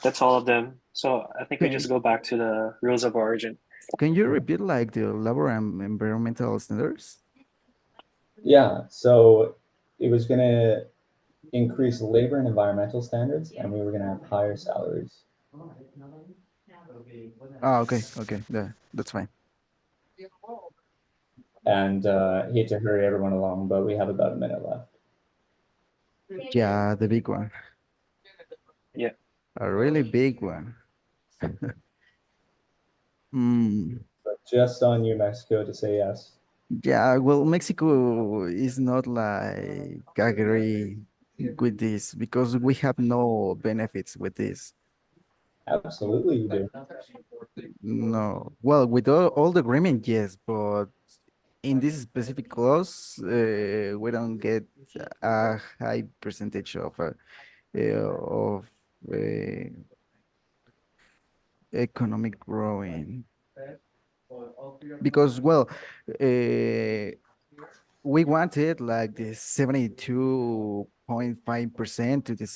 that's all of them. So I think we just Can go back to the rules of origin. can you repeat like the labor and environmental standards? Yeah, so it was going to increase labor and environmental standards, and we were going to have higher salaries. Ah, okay, that's fine. And hate to hurry everyone along, but we have about a minute left. Yeah, the big one, Yeah. a really big one. Hmm. But just on you, Mexico, to say yes. Yeah, well, Mexico is not like agree with this because we have no benefits with this. Absolutely, you do. No, well, with all the agreement, yes, but in this specific clause, we don't get a high percentage of uh, economic growing because, well, we wanted like the 72.5% to the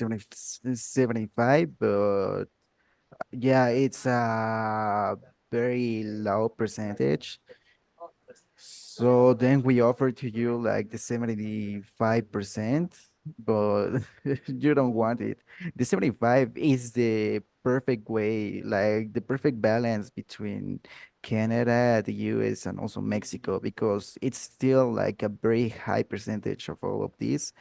75, but yeah, it's a very low percentage. So then we offer to you like the 75%, but you don't want it. The 75 is the perfect way, like the perfect balance between Canada, the US, and also Mexico, because it's still like a very high percentage of all of these.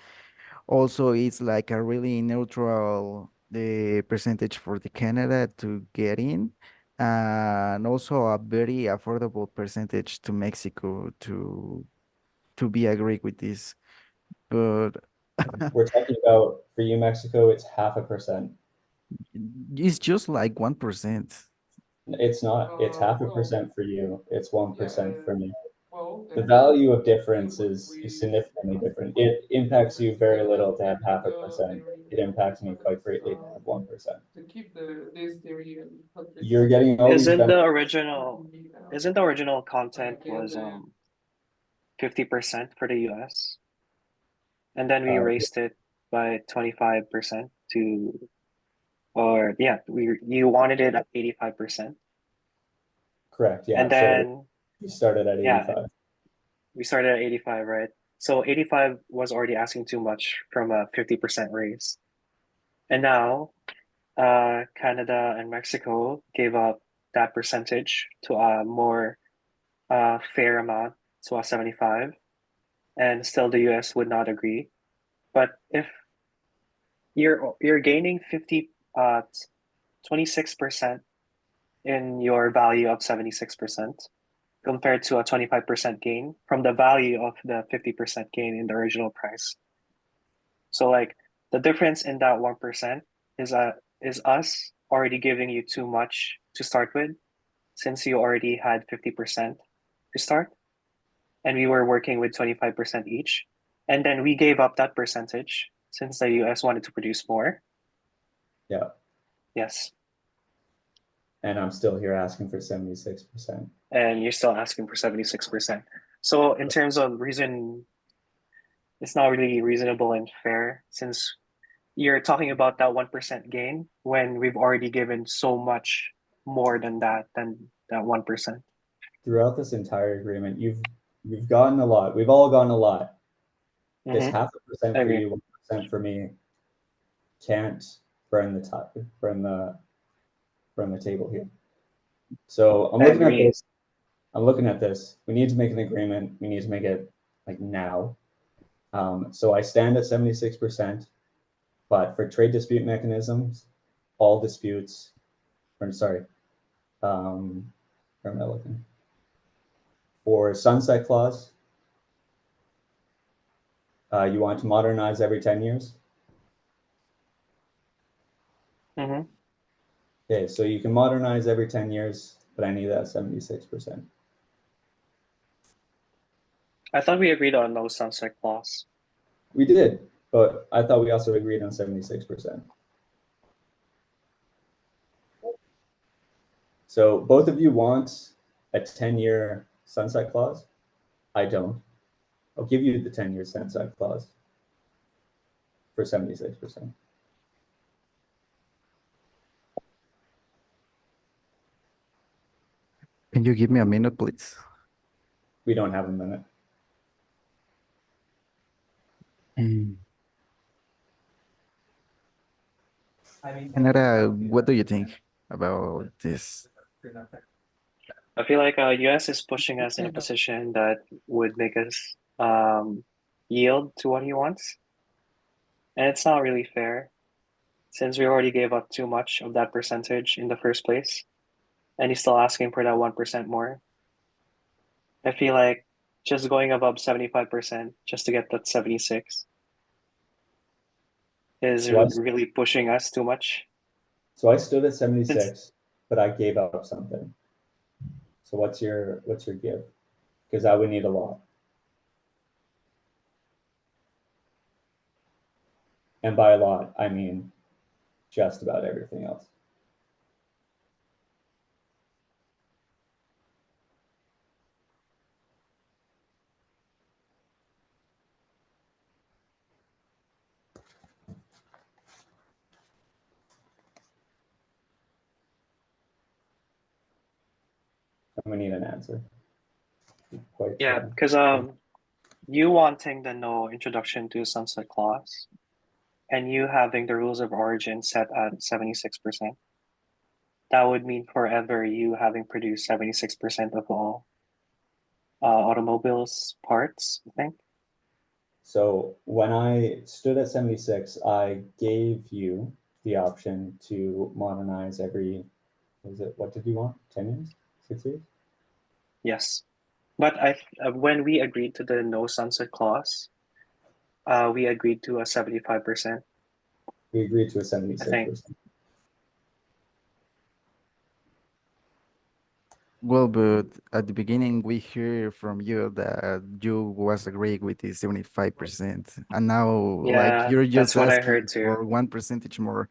Also, it's like a really neutral the percentage for the Canada to get in, and also a very affordable percentage to Mexico to be agreed with this. But We're talking about for you, Mexico, it's 0.5%. it's just like 1%. It's not. It's 0.5% for you. It's 1% for me. The value of difference is significantly different. It impacts you very little to have 0.5%. It impacts me quite greatly to have 1%. You're getting all these Isn't the benefits. original isn't the original content was 50% for the US? And then we raised it by 25% to, or yeah, you wanted it at 85%. Correct. Yeah. And So then you started at yeah, 85. we started at 85, right? So 85 was already asking too much from a 50% raise. And now Canada and Mexico gave up that percentage to a more fair amount, to a 75, and still the US would not agree. But if you're gaining 26% in your value of 76% compared to a 25% gain from the value of the 50% gain in the original price. So like the difference in that 1% is us already giving you too much to start with, since you already had 50% to start and we were working with 25% each. And then we gave up that percentage since the US wanted to produce more. Yeah. Yes. And I'm still here asking for 76%. And you're still asking for 76%. So in terms of reason, it's not really reasonable and fair since you're talking about that 1% gain when we've already given so much more than that than that 1%. Throughout this entire agreement, you've gotten a lot. We've all gotten a lot. This Mm-hmm. 0.5% I for agree. you, 1% for me, can't burn the table here. So I'm I looking at agree. this. I'm looking at this. We need to make an agreement. We need to make it like now. So I stand at 76%, but for trade dispute mechanisms, all disputes, or sorry, where am I looking? For sunset clause, you want to modernize every 10 years? Mm-hmm. Okay, so you can modernize every 10 years, but I need that 76%. I thought we agreed on no sunset clause. We did, but I thought we also agreed on 76%. So both of you want a 10-year sunset clause? I don't. I'll give you the 10-year sunset clause for 76%. Can you give me a minute, please? We don't have a minute. Canada, what do you think about this? I feel like US is pushing us in a position that would make us yield to what he wants. And it's not really fair since we already gave up too much of that percentage in the first place. And he's still asking for that 1% more. I feel like just going above 75% just to get that 76 is So I, really pushing us too much. so I stood at Since 76, but I gave up something. So what's your give? Because I would need a lot. And by a lot, I mean just about everything else. And we need an answer. Quite yeah, because you wanting the no introduction to sunset clause and you having the rules of origin set at 76%, that would mean forever you having produced 76% of all automobiles parts, I think. So when I stood at 76, I gave you the option to modernize every, what did you want? 10 years? 6 years? Yes. But when we agreed to the no sunset clause, we agreed to a 75%, We agreed to a I think. 76%. Well, but at the beginning, we hear from you that you was agreeing with the 75%, and now like Yeah, you're that's just what I heard asking too. for 1% more.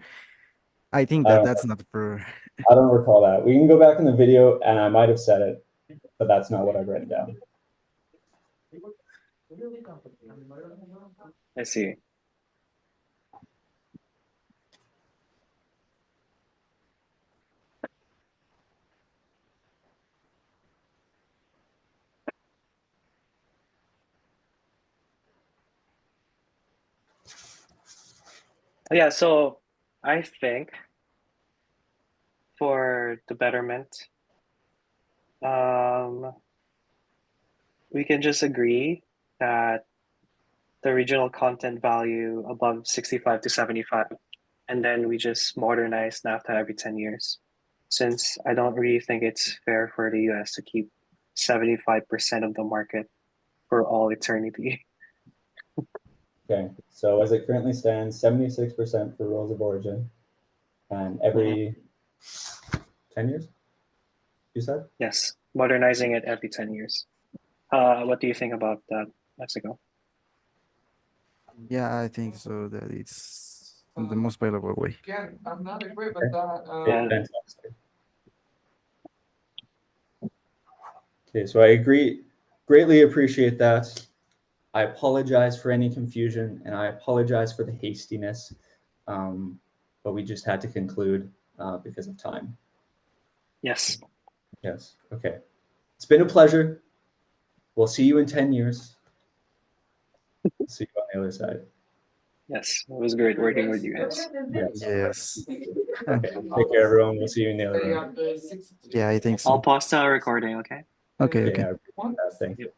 I think I that don't, that's not fair. I don't recall that. We can go back in the video and I might have said it, but that's not what I've written down. I see. Yeah, so I think for the betterment, um, we can just agree that the regional content value above 65 to 75, and then we just modernize NAFTA every 10 years. Since I don't really think it's fair for the US to keep 75% of the market for all eternity. Okay, so as it currently stands, 76% for rules of origin, and every 10 years, you said? Yes, modernizing it every 10 years. What do you think about that, Mexico? Yeah, I think so that it's the most valuable way. I'm not agree with that. Yeah. Fantastic. Okay, so I agree, greatly appreciate that. I apologize for any confusion and I apologize for the hastiness, but we just had to conclude because of time. Yes. Yes. Okay. It's been a pleasure. We'll see you in 10 years. See you on the other side. Yes, it was great working with you guys. Yes. Yes. Okay. Take care, everyone. We'll see you in the other room. Yeah, I think I'll so. pause the recording, okay? Okay, Okay. okay. I appreciate that. Thank you.